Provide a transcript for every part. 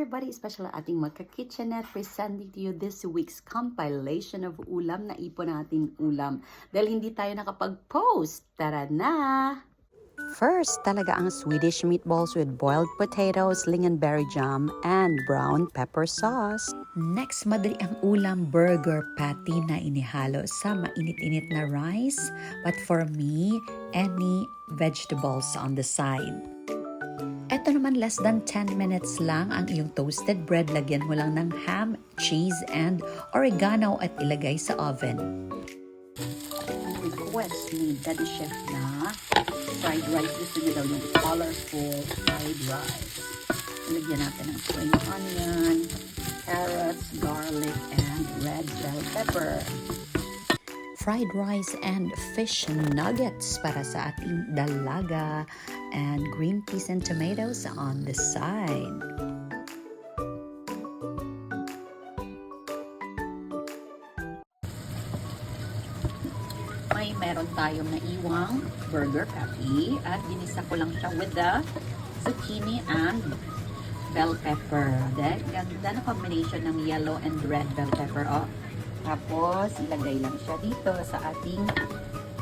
everybody, especially ating magka-kitchenette, presenting to you this week's compilation of ulam na ipon natin ulam. Dahil hindi tayo nakapag-post, tara na! First, talaga ang Swedish meatballs with boiled potatoes, lingonberry jam, and brown pepper sauce. Next, madali ang ulam burger patty na inihalo sa mainit-init na rice. But for me, any vegetables on the side. Ito naman, less than 10 minutes lang ang iyong toasted bread. Lagyan mo lang ng ham, cheese, and oregano at ilagay sa oven. Ang request ni Daddy Chef na fried rice. Gusto niyo daw yung colorful fried rice. Lagyan natin ng spring onion, carrots, garlic, and red bell pepper. Fried rice and fish nuggets para sa ating dalaga, and green peas and tomatoes on the side. Meron tayong naiwang burger patty at ginisa ko lang siya with the zucchini and bell pepper. Then, ganda na combination ng yellow and red bell pepper. Oh. Tapos, ilagay lang siya dito sa ating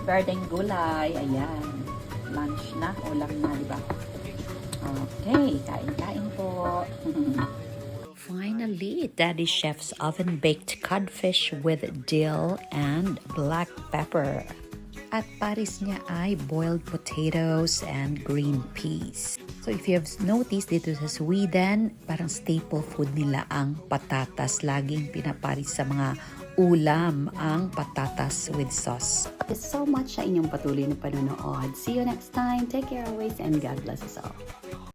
berdeng gulay. Ayan. Lunch na, ulam na, diba? Okay, kain-kain po. Finally, Daddy Chef's oven-baked codfish with dill and black pepper. At paris niya ay boiled potatoes and green peas. So if you have noticed, dito sa Sweden, parang staple food nila ang patatas. Laging pinaparis sa mga ulam ang patatas with sauce. Thank you so much sa inyong patuloy na panonood. See you next time. Take care always and God bless us all.